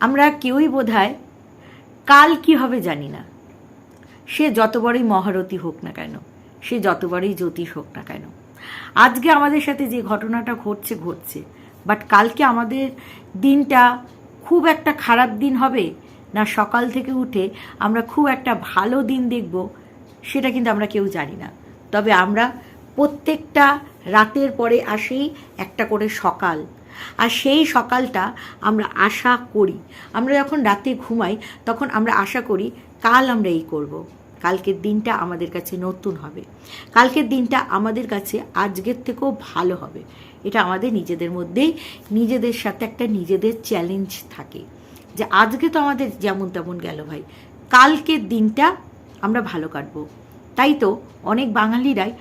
আমরা কেউই বোধহয় কাল কি হবে জানি না। সে যত বড়ই মহারথী হোক না কেন, সে যত বড়ই জ্যোতিষ হোক না কেন, আজকে আমাদের সাথে যে ঘটনাটা ঘটছে, বাট কালকে আমাদের দিনটা খুব একটা খারাপ দিন হবে না সকাল থেকে উঠে আমরা খুব একটা ভালো দিন দেখব, সেটা কিন্তু আমরা কেউ জানি না। তবে আমরা প্রত্যেকটা রাতের পরে আসেই একটা করে সকাল, আর সেই সকালটা আমরা আশা করি। আমরা যখন রাতে ঘুমাই তখন আমরা আশা করি কাল আমরা এই করব, কালকের দিনটা আমাদের কাছে নতুন হবে, কালকের দিনটা আমাদের কাছে আজকের থেকেও ভালো হবে। এটা আমাদের নিজেদের মধ্যেই নিজেদের সাথে একটা নিজেদের চ্যালেঞ্জ থাকে যে আজকে তো আমাদের যেমন তেমন গেল ভাই, কালকের দিনটা আমরা ভালো কাটবো। তাই তো অনেক বাঙালিরাই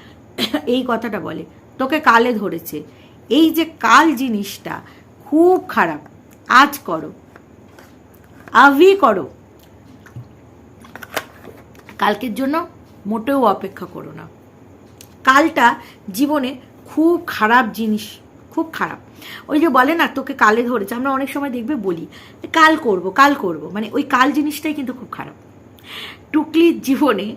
এই কথাটা বলে, তোকে কালে ধরেছে। এই যে কাল জিনিসটা খুব খারাপ। আজ করো, আভি করো, কালকের জন্য মোটেও অপেক্ষা করো না। কালটা জীবনে খুব খারাপ জিনিস, খুব খারাপ। ওই যে বলে না তোকে কালে ধরেছে, আমরা অনেক সময় দেখবে বলি কাল করব কাল করব, মানে ওই কাল জিনিসটাই কিন্তু খুব খারাপ। টুকলির জীবনে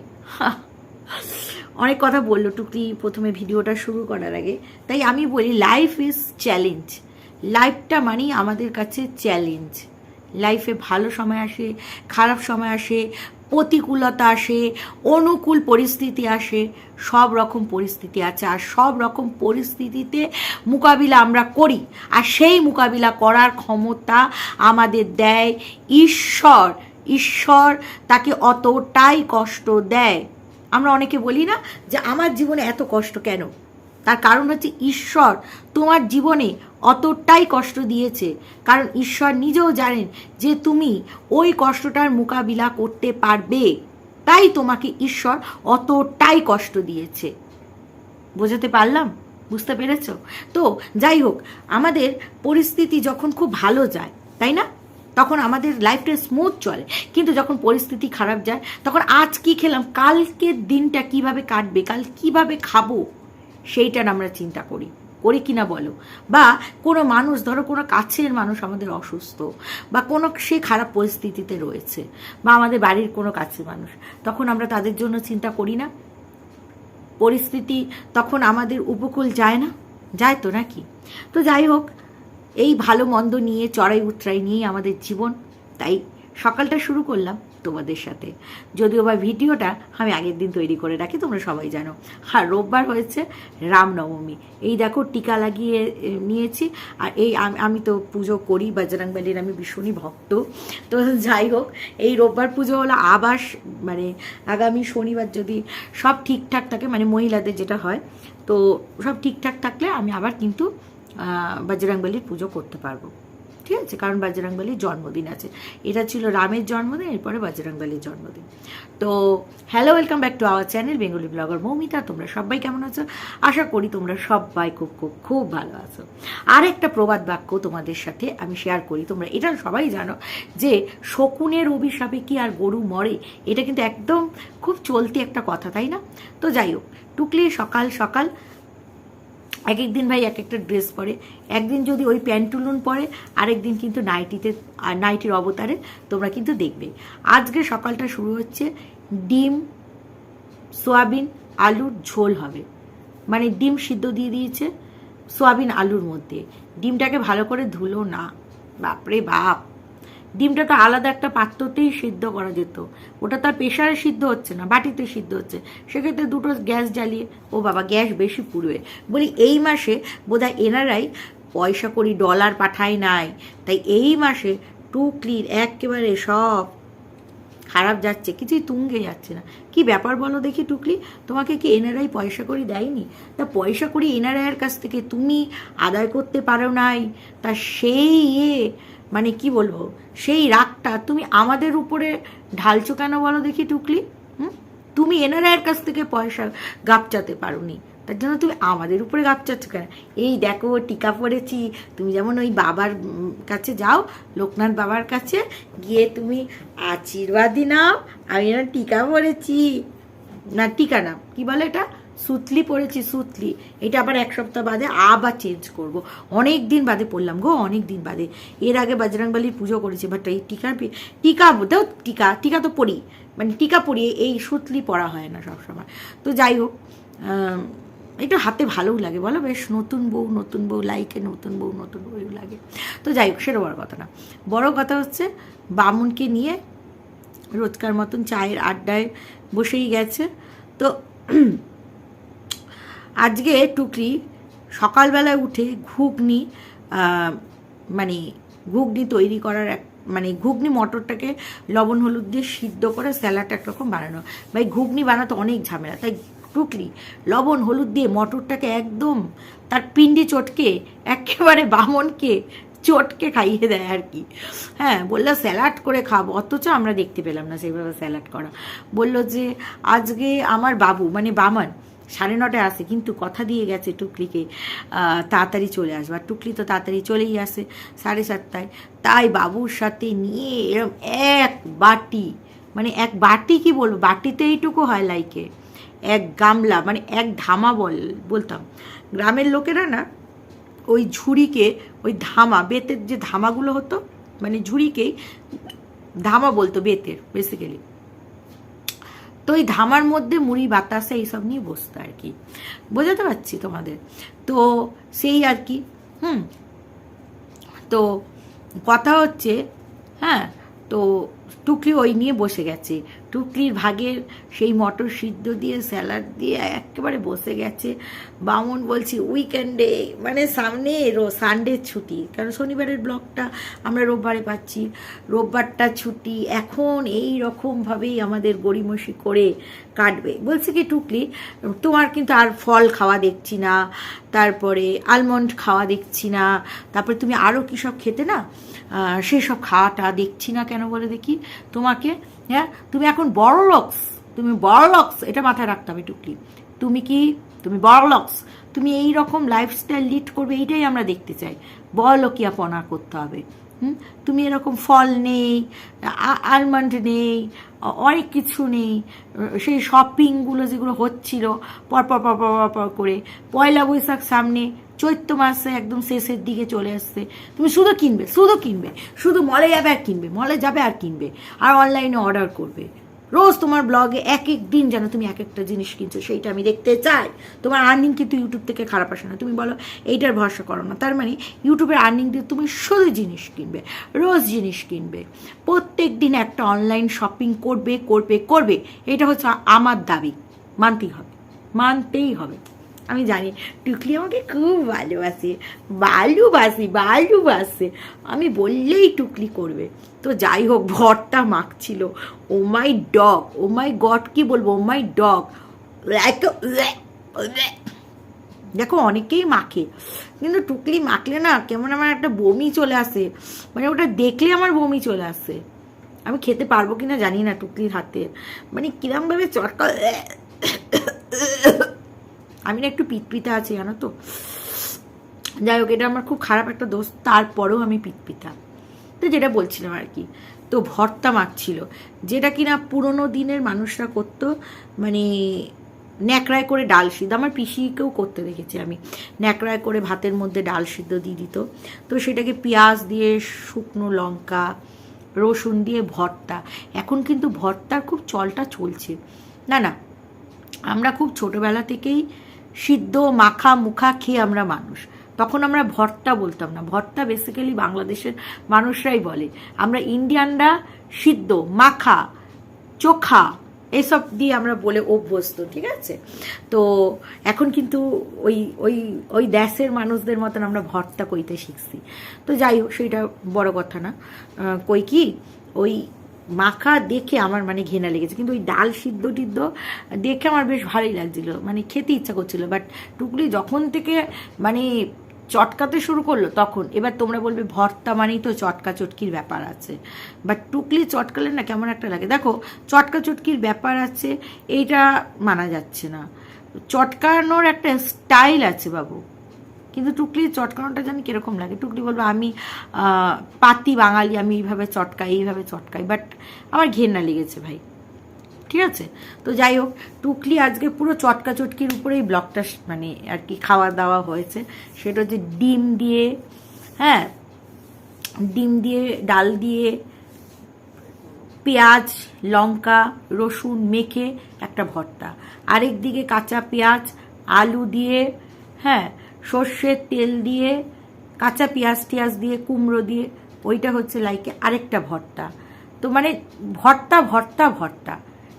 অনেক কথা বললো টুকলি প্রথমে ভিডিওটা শুরু করার আগে, তাই আমি বলি লাইফ ইজ চ্যালেঞ্জ। লাইফটা মানেই আমাদের কাছে চ্যালেঞ্জ। লাইফে ভালো সময় আসে, খারাপ সময় আসে, প্রতিকূলতা আসে, অনুকূল পরিস্থিতি আসে, সব রকম পরিস্থিতি আছে। আর সব রকম পরিস্থিতিতে মোকাবিলা আমরা করি, আর সেই মোকাবিলা করার ক্ষমতা আমাদের দেয় ঈশ্বর। ঈশ্বর তাকে অতটাই কষ্ট দেয়। আমরা অনেকে বলি না যে আমার জীবনে এত কষ্ট কেন, তার কারণ হচ্ছে ঈশ্বর তোমার জীবনে অতটাই কষ্ট দিয়েছে, কারণ ঈশ্বর নিজেও জানেন যে তুমি ওই কষ্টটার মোকাবিলা করতে পারবে, তাই তোমাকে ঈশ্বর অতটাই কষ্ট দিয়েছে। বোঝাতে পারলাম? বুঝতে পেরেছ? তো যাই হোক, আমাদের পরিস্থিতি যখন খুব ভালো যায়, তাই না, তখন আমাদের লাইফটা স্মুথ চলে। কিন্তু যখন পরিস্থিতি খারাপ যায় তখন আজ কি খেলাম, কালকের দিনটা কিভাবে কাটবে, কাল কিভাবে খাবো, সেইটার আমরা চিন্তা করি কি না বলো? বা কোনো মানুষ, ধরো কোনো কাছের মানুষ আমাদের অসুস্থ, বা কোনো সে খারাপ পরিস্থিতিতে রয়েছে, বা আমাদের বাড়ির কোনো কাছের মানুষ, তখন আমরা তাদের জন্য চিন্তা করি না? পরিস্থিতি তখন আমাদের উপকূল যায় না? যায় তো, নাকি? তো যাই হোক, এই ভালো মন্দ নিয়ে, চড়াই উতরাই নিয়েই আমাদের জীবন। তাই সকালটা শুরু করলাম তোমাদের সাথে, যদিও বা ভিডিওটা আমি আগের দিন তৈরি করে রাখি, তোমরা সবাই জানো। আর রোববার হয়েছে রামনবমী। এই দেখো টিকা লাগিয়ে নিয়েছি। আর এই আমি তো পুজো করি, বজরংবলীর আমি ভীষণই ভক্ত। তো যাই হোক, এই রোববার পুজো হলো আবার, মানে আগামী শনিবার যদি সব ঠিকঠাক থাকে, মানে মহিলাদের যেটা হয়, তো সব ঠিকঠাক থাকলে আমি আবার কিন্তু বজরংবলীর পুজো করতে পারবো। ঠিক আছে, কারণ বজরংবলীর জন্মদিন আছে। এটা ছিল রামের জন্মদিন, এরপরে বজরংবলীর জন্মদিন। তো hello, welcome back to our channel Bengali blogger Moumita. তোমরা সবাই কেমন আছো? আশা করি তোমরা সবাই খুব খুব খুব ভালো আছো। আর একটা প্রবাদ বাক্য তোমাদের সাথে আমি শেয়ার করি। তোমরা এটা সবাই জানো যে শকুনের অভিশাপে কি আর গরু মরে, এটা কিন্তু একদম খুব চলতি একটা কথা, তাই না? তো যাই হোক, টুকলি সকাল সকাল এক এক দিন ভাই এক একটা ড্রেস পরে, একদিন যদি ওই প্যান্টুলুন পরে, আরেক দিন কিন্তু নাইটিতে, আর নাইটির অবতারে তোমরা কিন্তু দেখবে। আজকে সকালটা শুরু হচ্ছে ডিম সোয়াবিন আলুর ঝোল হবে, মানে ডিম সিদ্ধ দিয়ে দিয়েছে সোয়াবিন আলুর মধ্যে। ডিমটাকে ভালো করে ধুলো না, বাপরে বাপ, ডিমটা তো আলাদা একটা পাত্রতেই সিদ্ধ করা যেত, ওটা তার প্রেশারে সিদ্ধ হচ্ছে না, বাটিতে সিদ্ধ হচ্ছে। সেক্ষেত্রে দুটো গ্যাস জ্বালিয়ে, ও বাবা গ্যাস বেশি পুড়বে। বলি এই মাসে বোধহয় এনারাই পয়সা করি ডলার পাঠায় নাই, তাই এই মাসে টুকলির একেবারে সব খারাপ যাচ্ছে, কিছুই তুঙ্গে যাচ্ছে না। কি ব্যাপার বলো দেখি টুকলি, তোমাকে কি এনআরআই পয়সা করি দেয়নি? তা পয়সা করি এনআরআইয়ের কাছ থেকে তুমি আদায় করতে পারো নাই, তা সেই মানে কি বলবো, সেই রাগটা তুমি আমাদের উপরে ঢালছো কেন বলো দেখি টুকলি? তুমি এনআরআইয়ের কাছ থেকে পয়সা গাপচাতে পারোনি, তার জন্য তুমি আমাদের উপরে গাপচাচ্ছ কেন? এই দেখো টিকা পড়েছি, তুমি যেমন ওই বাবার কাছে যাও, লোকনাথ বাবার কাছে গিয়ে তুমি আশীর্বাদই নাও, আমি যেন টিকা পড়েছি, না টিকা নাও, কি বলে এটা, সুতলি পরেছি, সুতলি। এটা আবার এক সপ্তাহ বাদে আবার চেঞ্জ করব। অনেক দিন বাদে পড়লাম গো, অনেক দিন বাদে। এর আগে বজরংবলীর পুজো করেছি, বাট এই টিকা তো পরি, মানে টিকা পরিয়ে এই সুতলি পরা হয় না সবসময়। তো যাই হোক, একটু হাতে ভালোও লাগে বলো, বেশ নতুন বউ লাইকে নতুন বউ লাগে। তো যাই হোক, সেটা বড় কথা না। বড় কথা হচ্ছে বামুনকে নিয়ে রোজকার মতন চায়ের আড্ডায় বসেই গেছে। তো আজকে টুকলি সকালবেলায় উঠে ঘুগনি, মানে ঘুগনি তৈরি করার মানে ঘুগনি মটরটাকে লবণ হলুদ দিয়ে সিদ্ধ করে স্যালাড একরকম বানানো। ভাই ঘুগনি বানাতে অনেক ঝামেলা, তাই টুকলি লবণ হলুদ দিয়ে মটরটাকে একদম তার পিন্ডি চটকে একেবারে বামনকে চটকে খাইয়ে দেয় আর কি। হ্যাঁ, বললো স্যালাড করে খাবো, অথচ আমরা দেখতে পেলাম না সেইভাবে স্যালাড করা। বললো যে আজকে আমার বাবু মানে বামন 9:30 আসে, কিন্তু কথা দিয়ে গেছে টুকলিকে তাড়াতাড়ি চলে আসবে। আর টুকলি তো তাড়াতাড়ি চলেই আসে 7:30টায়। তাই বাবুর সাথে নিয়ে এরকম এক বাটি, মানে এক বাটি কি বলবো, বাটিতে এইটুকু হয় লাইকে, এক গামলা, মানে এক ধামা বলতাম। গ্রামের লোকেরা না ওই ঝুড়িকে, ওই ধামা, বেতের যে ধামাগুলো হতো, মানে ঝুড়িকেই ধামা বলতো, বেতের বেসিক্যালি। তো ওই ধামার মধ্যে মুড়ি বাতাসা এইসব নিয়ে বসতো আর কি, বোঝাতে পারছি তোমাদের। তো সেই আর কি। তো কথা হচ্ছে, হ্যাঁ, তো টুকলি ওই নিয়ে বসে গেছে। টুকলির ভাগের সেই মটর সিদ্ধ দিয়ে স্যালাড দিয়ে একেবারে বসে গেছে। বামন বলছি উইকেন্ডে, মানে সামনে সানডে ছুটি, কারণ শনিবারের ব্লগটা আমরা রোববারে পাচ্ছি, রোববারটা ছুটি। এখন এই রকমভাবেই আমাদের গড়িমসি করে কাটবে। বলছে কি টুকলি, তোমার কিন্তু আর ফল খাওয়া দেখছি না, তারপরে আলমন্ড খাওয়া দেখছি না, তারপরে তুমি আরও কী সব খেতে না, সেসব খাওয়াটা দেখছি না কেন বলে দেখি তোমাকে। হ্যাঁ, তুমি এখন বড়লোকস, তুমি বড়লোকস, এটা মাথায় রাখতে হবে টুকলি। তুমি বড়লোকস, তুমি এই রকম লাইফস্টাইল লিড করবে, এইটাই আমরা দেখতে চাই। বড়লোকিয়াপনা করতে হবে। তুমি এরকম ফল নেই, আলমন্ড নেই, অনেক কিছু নেই, সেই শপিংগুলো যেগুলো হচ্ছিল পর করে, পয়লা বৈশাখ সামনে, চৈত্র মাসে একদম শেষের দিকে চলে আসছে, তুমি শুধু কিনবে, শুধু মলে যাবে আর কিনবে, আর অনলাইনে অর্ডার করবে। রোজ তোমার ব্লগে এক এক দিন যেন তুমি এক একটা জিনিস কিনছো, সেইটা আমি দেখতে চাই। তোমার আর্নিং কিন্তু ইউটিউব থেকে খারাপ আসে না, তুমি বলো এইটার ভরসা করো না, তার মানে ইউটিউবের আর্নিং দিয়ে তুমি শুধু জিনিস কিনবে, রোজ জিনিস কিনবে, প্রত্যেক দিন একটা অনলাইন শপিং করবে। এটা হচ্ছে আমার দাবি, মানতেই হবে। আমি জানি টুকলি আমাকে খুব ভালোবাসে, আমি বললেই টুকলি করবে। তো যাই হোক, ভরটা মাখছিল, ও মাই গড, কি বলবো, ও মাই ডগ। দেখো অনেকেই মাখে, কিন্তু টুকলি মাখলে না কেমন আমার একটা বমি চলে আসে, মানে ওটা দেখলে আমার বমি চলে আসে। আমি খেতে পারবো কিনা জানি না টুকলির হাতে, মানে কিরমভাবে চটকা। আমি না একটু পিতপিতা আছি জানো তো। যাই হোক, এটা আমার খুব খারাপ একটা দোষ, তারপরেও আমি পিতপিতা। তো যেটা বলছিলাম আর কি, তো ভর্তা মাখছিল, যেটা কিনা পুরোনো দিনের মানুষরা করতো, মানে ন্যাকড়ায় করে ডাল সিদ্ধ, আমার পিসিকেও করতে দেখেছি আমি, ন্যাকড়ায় করে ভাতের মধ্যে ডাল সিদ্ধ দিয়ে দিত। তো সেটাকে পেঁয়াজ দিয়ে, শুকনো লঙ্কা, রসুন দিয়ে ভর্তা। এখন কিন্তু ভর্তার খুব চলটা চলছে। না, আমরা খুব ছোটোবেলা থেকেই সিদ্ধ মুখা খেয়ে আমরা মানুষ, তখন আমরা ভর্তা বলতাম না, ভর্তা বেসিক্যালি বাংলাদেশের মানুষরাই বলে। আমরা ইন্ডিয়ানরা সিদ্ধ, মাখা, চোখা এসব দিয়ে আমরা বলে অভ্যস্ত, ঠিক আছে। তো এখন কিন্তু ওই দেশের মানুষদের মতন আমরা ভর্তা কইতে শিখছি। তো যাই হোক, সেইটা বড় কথা না, কই কি ওই মাখা দেখে আমার মানে ঘেনা লেগেছে, কিন্তু ওই ডাল সিদ্ধ টিদ্ধ দেখে আমার বেশ ভালোই লাগছিল, মানে খেতে ইচ্ছা করছিল। বাট টুকলি যখন থেকে মানে চটকাতে শুরু করলো তখন, এবার তোমরা বলবে ভর্তা মানেই তো চটকা চটকির ব্যাপার আছে, বাট টুকলি চটকালে না কেমন একটা লাগে। দেখো চটকা চটকির ব্যাপার আছে, এইটা মানা যাচ্ছে না, চটকানোর একটা স্টাইল আছে বাবু, কিন্তু টুকলির চটকানোটা জানি কীরকম লাগে। টুকলি বলবো আমি পাতি বাঙালি, আমি এইভাবে চটকাই, বাট আমার ঘেন্না লেগেছে ভাই, ঠিক আছে? তো যাই হোক, টুকলি আজকে পুরো চটকা চটকির উপরেই ব্লগটা মানে আর কি খাওয়া দাওয়া হয়েছে। সেটা হচ্ছে ডিম দিয়ে, হ্যাঁ, ডিম দিয়ে, ডাল দিয়ে, পেঁয়াজ লঙ্কা রসুন মেখে একটা ভর্তা, আরেক দিকে কাঁচা পেঁয়াজ আলু দিয়ে, হ্যাঁ, সর্ষের তেল দিয়ে, কাঁচা পেঁয়াজ টিয়াজ দিয়ে, কুমড়ো দিয়ে, ওইটা হচ্ছে লাইকে আরেকটা ভর্তা। তো মানে ভর্তা ভর্তা ভর্তা,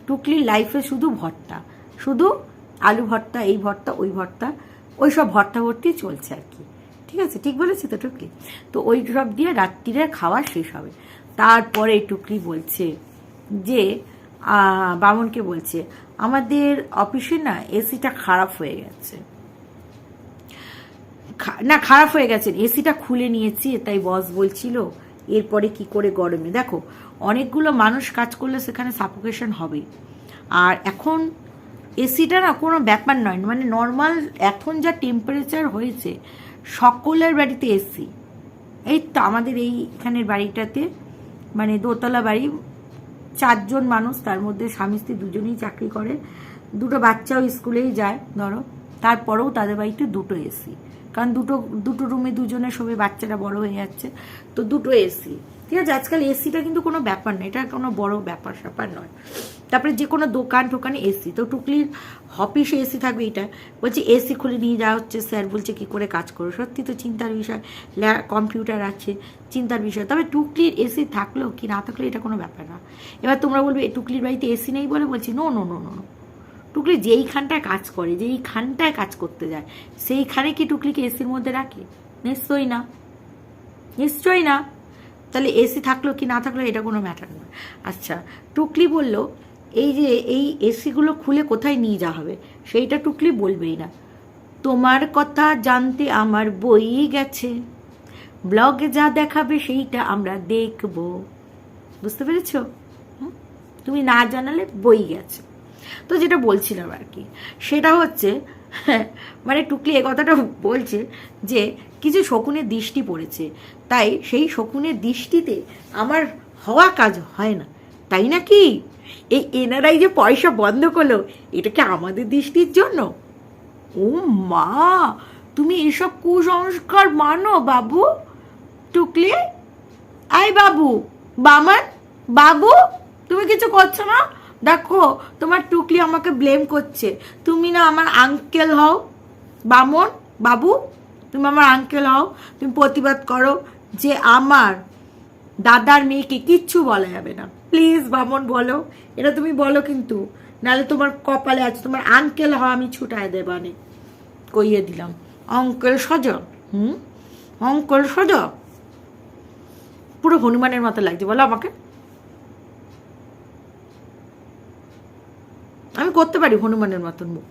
টুকলির লাইফে শুধু ভর্তা, শুধু আলু ভর্তা, এই ভর্তা ওই ভর্তা, ওই সব ভর্তা ভর্তি চলছে আর কি। ঠিক আছে, ঠিক বলেছি তো টুকলি? তো ওই সব দিয়ে রাত্রিরে খাওয়া শেষ হবে। তারপরে টুকলি বলছে যে বামনকে বলছে, আমাদের অফিসে না এসিটা খারাপ হয়ে গেছে। না, খারাপ হয়ে গেছে, এসিটা খুলে নিয়েছি, তাই বস বলছিল এরপরে কি করে গরমে, দেখো অনেকগুলো মানুষ কাজ করলে সেখানে সাফোকেশন হবে। আর এখন এসিটা না কোনো ব্যাপার নয়, মানে নর্মাল এখন যা টেম্পারেচার হয়েছে সকলের বাড়িতে এসি। এই তো আমাদের এইখানের বাড়িটাতে, মানে দোতলা বাড়ি, 4 জন মানুষ, তার মধ্যে স্বামী স্ত্রী দুজনেই চাকরি করে, 2টো বাচ্চাও স্কুলেই যায় ধরো, তারপরেও তাদের বাড়িতে 2টো এসি, কারণ দুটো রুমে দুজনে শোবে, বাচ্চারা বড় হয়ে যাচ্ছে, তো 2টো এসি। ঠিক আছে, আজকাল এসিটা কিন্তু কোনো ব্যাপার নয়, এটা কোনো বড় ব্যাপার স্যাপার নয়। তারপরে যে কোনো দোকান টোকানে এসি, তো টুকলির অফিসে এসি থাকবে, এটা বলছে এসি খুলে নিয়ে যাওয়া হচ্ছে, স্যার বলছে কি করে কাজ করো, সত্যি তো চিন্তার বিষয়, কম্পিউটার আছে, চিন্তার বিষয়। তবে টুকলির এসি থাকলেও কি না থাকলেও এটা কোনো ব্যাপার না। এবার তোমরা বলবে টুকলির বাড়িতে এসি নেই বলে, বলছি নো নো নো নো, টুকলি যেইখানটায় কাজ করে, যেইখানটায় কাজ করতে যায়, সেইখানে কি টুকলিকে এসির মধ্যে রাখে? নিশ্চয়ই না, নিশ্চয়ই না। তাহলে এসি থাকলো কি না থাকলো এটা কোনো ম্যাটার নয়। আচ্ছা, টুকলি বলল এই যে এই এসিগুলো খুলে কোথায় নিয়ে যাওয়া হবে সেইটা টুকলি বলবেই না। তোমার কথা জানতে আমার বই গেছে, ব্লগে যা দেখাবে সেইটা আমরা দেখব, বুঝতে পেরেছ? তুমি না জানালে বই গেছে। তো যেটা বলছিলাম আর কি, সেটা হচ্ছে মানে টুকলি এ কথাটা বলছে যে কিছু শকুনের দৃষ্টি পড়েছে, তাই সেই শকুনের দৃষ্টিতে আমার হওয়া কাজ হয় না, তাই নাকি? এই এনারাই যে পয়সা বন্ধ করলো, এটা কি আমাদের দৃষ্টির জন্য? ও মা, তুমি এসব কুসংস্কার মানো বাবু? টুকলি, আই বাবু, বামন বাবু, তুমি কিছু করছো না? দেখো তোমার টুকলি আমাকে ব্লেম করছে, তুমি না আমার আঙ্কেল হও, বামন বাবু, তুমি আমার আঙ্কেল হও, তুমি প্রতিবাদ করো যে আমার দাদার মেয়েকে কিচ্ছু বলা যাবে না। প্লিজ বামন বলো, এটা তুমি বলো, কিন্তু নাহলে তোমার কপালে আছে, তোমার আঙ্কেল হওয়া আমি ছুটায় দেবানে কইয়ে দিলাম। অঙ্কেল সজ, অঙ্কেল সজ, পুরো হনুমানের মতো লাগছে, বলো আমাকে। আমি করতে পারি হনুমানের মতন মুখ।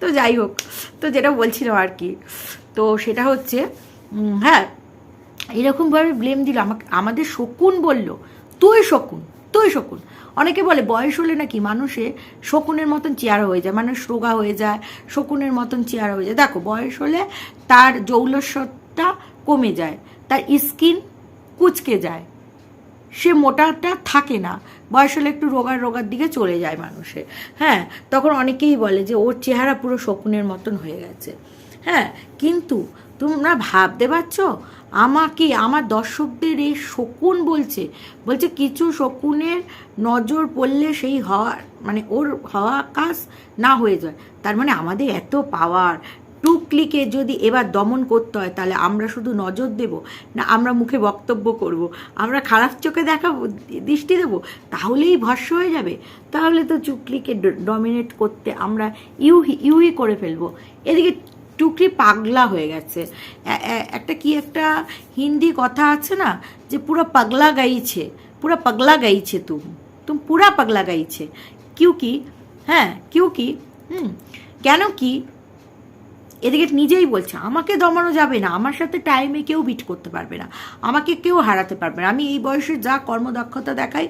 তো যাই হোক, তো যেটা বলছিলাম আর কি, তো সেটা হচ্ছে হ্যাঁ, এরকমভাবে ব্লেম দিল আমাকে। আমাদের শকুন বলল তুই শকুন, তুই শকুন। অনেকে বলে বয়স হলে নাকি মানুষে শকুনের মতন চেহারা হয়ে যায়, মানুষ রোগা হয়ে যায়, শকুনের মতন চেহারা হয়ে যায়। দেখো বয়স হলে তার জৌলসটা কমে যায়, তার স্কিন কুচকে যায়, সে মোটাটা থাকে না, বয়স হলে একটু রোগার দিকে চলে যায় মানুষে। হ্যাঁ, তখন অনেকেই বলে যে ওর চেহারা পুরো শকুনের মতন হয়ে গেছে। হ্যাঁ, কিন্তু তোমরা ভাবতে পারছো আমাকে, আমার দর্শকদের এই শকুন বলছে, বলছে কিছু শকুনের নজর পড়লে সেই হওয়ার মানে ওর হওয়া কাজ না হয়ে যায়। তার মানে আমাদের এত পাওয়ার। টুকলিকে যদি এবার দমন করতে হয় তাহলে আমরা শুধু নজর দেব না, আমরা মুখে বক্তব্য করব, আমরা খারাপ চোখে দেখাবো, দৃষ্টি দেবো, তাহলেই ভস্য হয়ে যাবে? তাহলে তো টুকলিকে ডমিনেট করতে আমরা ইউই করে ফেলবো। এদিকে টুকলি পাগলা হয়ে গেছে। একটা হিন্দি কথা আছে না, যে পুরো পাগলা গাইছে, পুরো পাগলা গাইছে, তুম পুরা পাগলা গাইছে। কি হ্যাঁ, কি কেন কি? এদিকে নিজেই বলছে আমাকে দমানো যাবে না, আমার সাথে টাইমে কেউ বিট করতে পারবে না, আমাকে কেউ হারাতে পারবে না, আমি এই বয়সে যা কর্মদক্ষতা দেখাই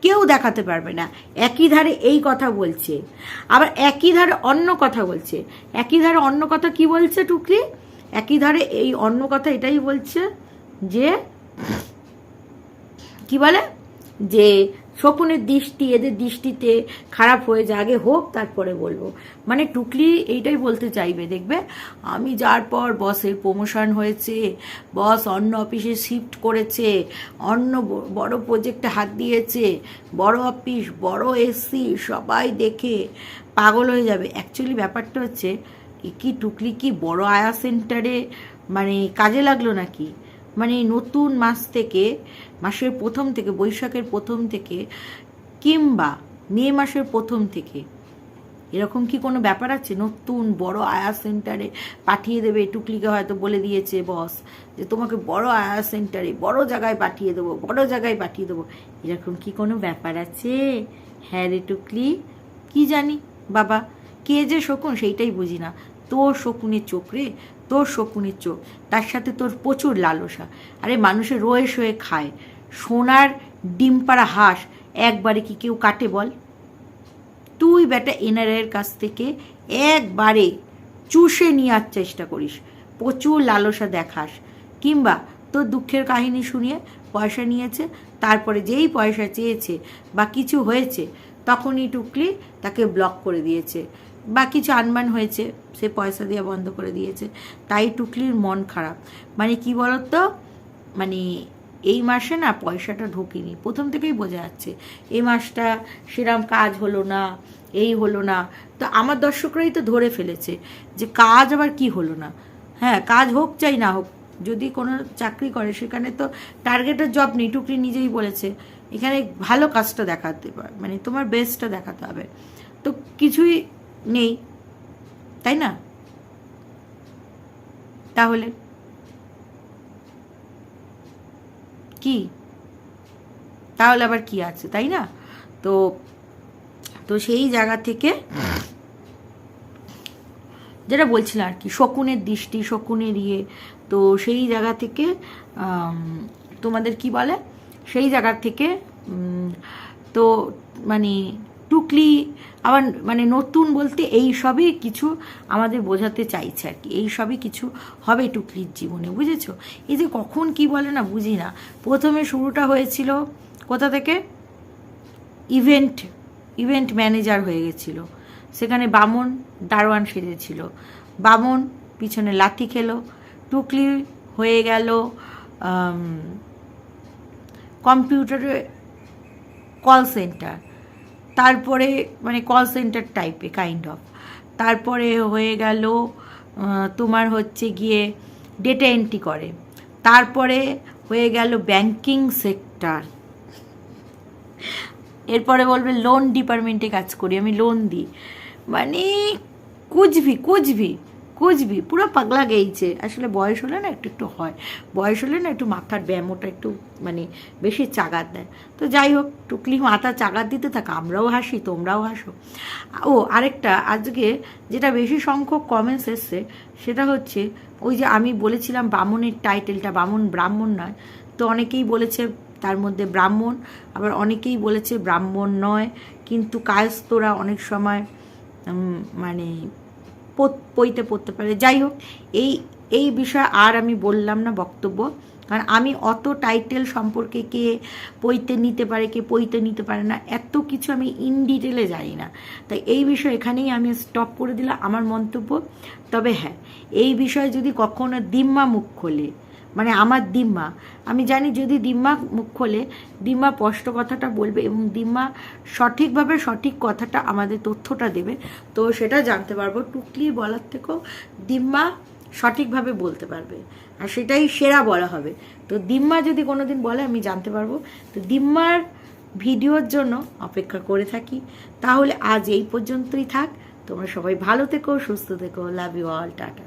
কেউ দেখাতে পারবে না। একই ধারে এই কথা বলছে, আবার একই ধারে অন্য কথা বলছে। একই ধারে অন্য কথা কি বলছে টুকলি? একই ধারে এই অন্য কথা এটাই বলছে যে কি বলে যে শকুনের দৃষ্টি এদের দৃষ্টিতে খারাপ হয়ে যায়, আগে হোক তারপরে বলবো। মানে টুকলি এইটাই বলতে চাইবে, দেখবে আমি যার পর বসের প্রমোশন হয়েছে, বস অন্য অফিসে শিফট করেছে, অন্য বড় প্রজেক্টে হাত দিয়েছে, বড় অফিস, বড় এসি, সবাই দেখে পাগল হয়ে যাবে। অ্যাকচুয়ালি ব্যাপারটা হচ্ছে কি টুকলি কি বড় আয়া সেন্টারে মানে কাজে লাগলো নাকি? মানে নতুন মাসের প্রথম থেকে, বৈশাখের প্রথম থেকে কিংবা মে মাসের প্রথম থেকে এরকম কি কোনো ব্যাপার আছে? নতুন বড় আয়া সেন্টারে পাঠিয়ে দেবে, টুকলিকে হয়তো বলে দিয়েছে বস যে তোমাকে বড় আয়া সেন্টারে বড় জায়গায় পাঠিয়ে দেবো, বড় জায়গায় পাঠিয়ে দেবো, এরকম কি কোনো ব্যাপার আছে? হ্যাঁ রে টুকলি, কি জানি বাবা, কে যে শকুন সেইটাই বুঝি না। তোর শকুনের চোখ রে, তোর শকুনের চোখ, তার সাথে তোর প্রচুর লালসা। আরে মানুষের রয়ে শোয়ে খায়, সোনার ডিম পাড়া হাঁস একবারে কি কেউ কাটে বল? তুই বেটা এনআরআইয়ের কাছ থেকে একবারে চুষে নেওয়ার চেষ্টা করিস, প্রচুর লালসা দেখাস, কিংবা তোর দুঃখের কাহিনী শুনিয়ে পয়সা নিয়েছে, তারপরে যেই পয়সা চেয়েছে বা কিছু হয়েছে তখনই টুকলি তাকে ব্লক করে দিয়েছে, বা কিছু আনবান হয়েছে সে পয়সা দিয়ে বন্ধ করে দিয়েছে, তাই টুকলির মন খারাপ। মানে কি বলতো, মানে এই মাসে না পয়সাটা ঢোকেনি, প্রথম থেকেই বোঝা যাচ্ছে এই মাসটা সেরকম কাজ হলো না, এই হলো না। তো আমার দর্শকরাই তো ধরে ফেলেছে যে কাজ আবার কি হলো না। হ্যাঁ, কাজ হোক চাই না হোক, যদি কোনো চাকরি করে সেখানে তো টার্গেটের জব নেই, টুকলি নিজেই বলেছে এখানে ভালো কাজটা দেখাতে পারে, মানে তোমার বেস্টটা দেখাতে হবে, তো কিছুই নেই, তাই না? তাহলে কি, তাহলে আবার কি আছে, তাই না? তো তো সেই জায়গা থেকে যেটা বলছিলাম আর কি, শকুনের দৃষ্টি, শকুনের তো সেই জায়গা থেকে তোমাদের কি বলে, সেই জায়গা থেকে তো মানে টুকলি আবার মানে নতুন বলতে এই সবই কিছু আমাদের বোঝাতে চাইছে আর কি, এই সবই কিছু হবে টুকলির জীবনে, বুঝেছো? এই যে কখন কি বলে না বুঝি না। প্রথমে শুরুটা হয়েছিল কোথা থেকে, ইভেন্ট ম্যানেজার হয়ে গেছিল, সেখানে বামন দারোয়ান সেজেছিল, বামন পিছনে লাথি খেলো, টুকলি হয়ে গেল কম্পিউটারে কল সেন্টার, তারপরে মানে কল সেন্টার টাইপে কাইন্ড অফ, তারপরে হয়ে গেল তোমার হচ্ছে গিয়ে ডেটা এন্ট্রি করে, তারপরে হয়ে গেল ব্যাংকিং সেক্টর, এরপরে বলবে লোন ডিপার্টমেন্টে কাজ করি, আমি লোন দিই, মানে কুচবি পুরো পাগলা গেইছে। আসলে বয়স হলে না একটু একটু হয়, বয়স হলে না একটু মাথার ব্যায়ামটা একটু মানে বেশি চাগাত দেয়। তো যাই হোক, টুকলি মাথা চাগাত দিতে থাক, আমরাও হাসি তোমরাও হাসো। ও আরেকটা আজকে যেটা বেশি সংখ্যক কমেন্টস এসছে সেটা হচ্ছে ওই যে আমি বলেছিলাম বামনের টাইটেলটা, বামন ব্রাহ্মণ নয়, তো অনেকেই বলেছে তার মধ্যে ব্রাহ্মণ, আবার অনেকেই বলেছে ব্রাহ্মণ নয় কিন্তু কায়স্থরা অনেক সময় মানে পড়তে পারে। যাই হোক, এই বিষয়ে আর আমি বললাম না বক্তব্য, কারণ আমি অত টাইটেল সম্পর্কে কে পইতে নিতে পারে কে পইতে নিতে পারে না এত কিছু আমি ইন ডিটেলে জানি না, তাই এই বিষয় এখানেই আমি স্টপ করে দিলাম আমার মন্তব্য। তবে হ্যাঁ, এই বিষয়ে যদি কখনো দিম্মা মুখ খোলে, মানে আমার দিম্মা, আমি জানি যদি দিম্মা মুখ খোলে দিম্মা স্পষ্ট কথাটা বলবে এবং দিম্মা সঠিকভাবে সঠিক কথাটা আমাদের তথ্যটা দেবে, তো সেটা জানতে পারবো। টুকলি বলার থেকেও দিম্মা সঠিকভাবে বলতে পারবে, আর সেটাই সেরা বলা হবে। তো দিম্মা যদি কোনো দিন বলে আমি জানতে পারবো। তো দিম্মার ভিডিওর জন্য অপেক্ষা করে থাকি। তাহলে আজ এই পর্যন্তই থাক, তোমরা সবাই ভালো থেকো, সুস্থ থেকো, লাভ ইউ অল, টাটা।